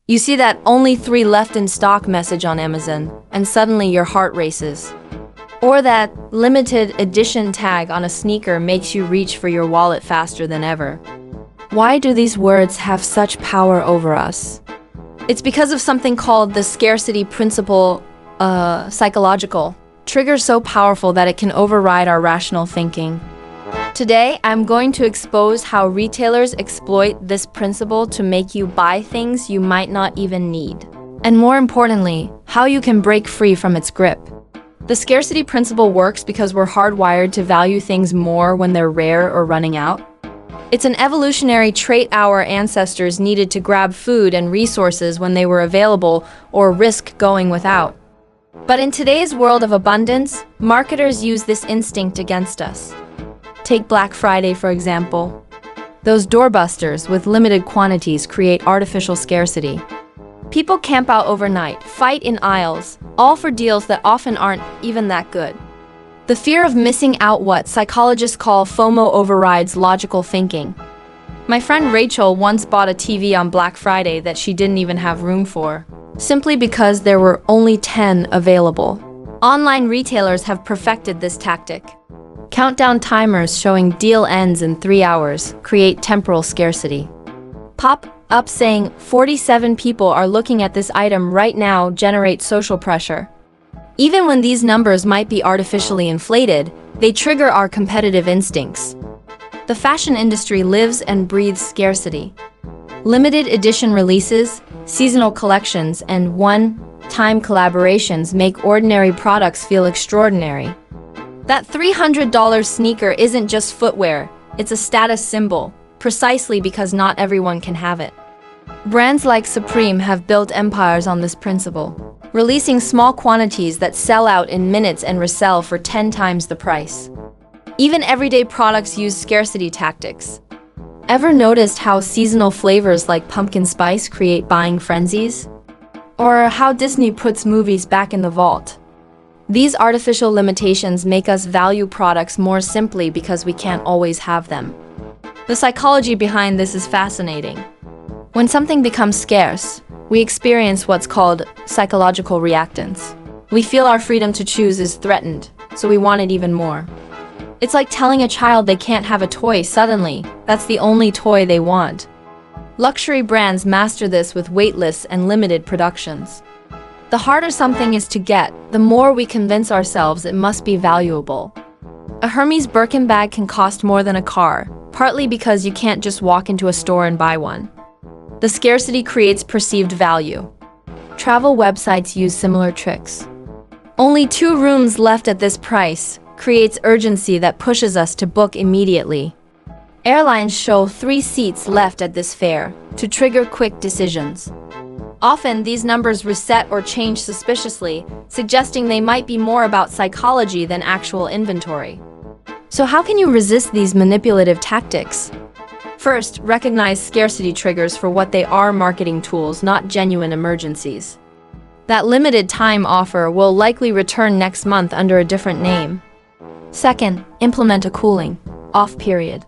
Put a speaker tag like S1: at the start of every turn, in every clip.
S1: You see that only 3 left in stock message on Amazon, and suddenly your heart races. Or that limited edition tag on a sneaker makes you reach for your wallet faster than ever. Why do these words have such power over us? It's because of something called the scarcity principle, psychological. Trigger so powerful that it can override our rational thinking. Today, I'm going to expose how retailers exploit this principle to make you buy things you might not even need. And more importantly, how you can break free from its grip. The scarcity principle works because we're hardwired to value things more when they're rare or running out. It's an evolutionary trait our ancestors needed to grab food and resources when they were available or risk going without. But in today's world of abundance, marketers use this instinct against us. Take Black Friday, for example. Those doorbusters with limited quantities create artificial scarcity. People camp out overnight, fight in aisles, all for deals that often aren't even that good. The fear of missing out, what psychologists call FOMO, overrides logical thinking. My friend Rachel once bought a TV on Black Friday that she didn't even have room for, simply because there were only 10 available. Online retailers have perfected this tactic. Countdown timers showing deal ends in 3 hours create temporal scarcity. Pop-up saying 47 people are looking at this item right now generate social pressure. Even when these numbers might be artificially inflated, they trigger our competitive instincts. The fashion industry lives and breathes scarcity. Limited edition releases, seasonal collections, and one-time collaborations make ordinary products feel extraordinary. That $300 sneaker isn't just footwear, it's a status symbol, precisely because not everyone can have it. Brands like Supreme have built empires on this principle, releasing small quantities that sell out in minutes and resell for 10 times the price. Even everyday products use scarcity tactics. Ever noticed how seasonal flavors like pumpkin spice create buying frenzies? Or how Disney puts movies back in the vault? These artificial limitations make us value products more simply because we can't always have them. The psychology behind this is fascinating. When something becomes scarce, we experience what's called psychological reactance. We feel our freedom to choose is threatened, so we want it even more. It's like telling a child they can't have a toy suddenly. That's the only toy they want. Luxury brands master this with waitlist and limited productions. The harder something is to get, the more we convince ourselves it must be valuable. A Hermes Birkin bag can cost more than a car, partly because you can't just walk into a store and buy one. The scarcity creates perceived value. Travel websites use similar tricks. Only 2 rooms left at this price creates urgency that pushes us to book immediately. Airlines show 3 seats left at this fare to trigger quick decisions. Often, these numbers reset or change suspiciously, suggesting they might be more about psychology than actual inventory. So how can you resist these manipulative tactics? First, recognize scarcity triggers for what they are: marketing tools, not genuine emergencies. That limited time offer will likely return next month under a different name. Second, implement a cooling off period.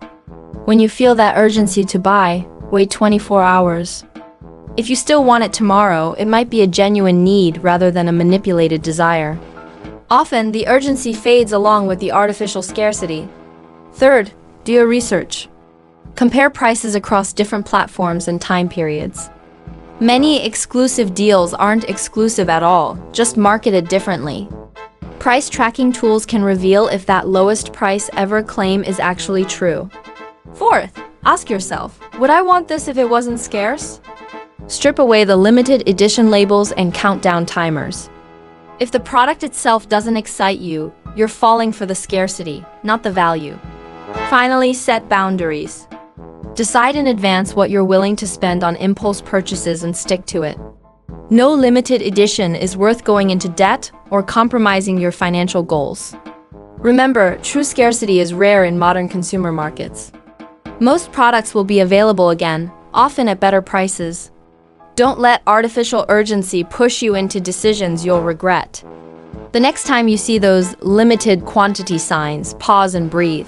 S1: When you feel that urgency to buy, wait 24 hours. If you still want it tomorrow, it might be a genuine need rather than a manipulated desire. Often, the urgency fades along with the artificial scarcity. Third, do your research. Compare prices across different platforms and time periods. Many exclusive deals aren't exclusive at all, just marketed differently. Price tracking tools can reveal if that lowest price ever claim is actually true. Fourth, ask yourself, would I want this if it wasn't scarce? Strip away the limited edition labels and countdown timers. If the product itself doesn't excite you, you're falling for the scarcity, not the value. Finally, set boundaries. Decide in advance what you're willing to spend on impulse purchases and stick to it. No limited edition is worth going into debt or compromising your financial goals. Remember, true scarcity is rare in modern consumer markets. Most products will be available again, often at better prices. Don't let artificial urgency push you into decisions you'll regret. The next time you see those limited quantity signs, pause and breathe.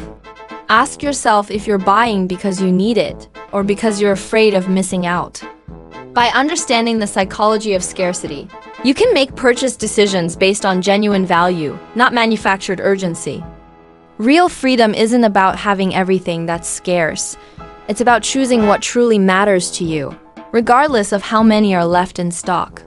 S1: Ask yourself if you're buying because you need it or because you're afraid of missing out. By understanding the psychology of scarcity, you can make purchase decisions based on genuine value, not manufactured urgency. Real freedom isn't about having everything that's scarce. It's about choosing what truly matters to you, regardless of how many are left in stock.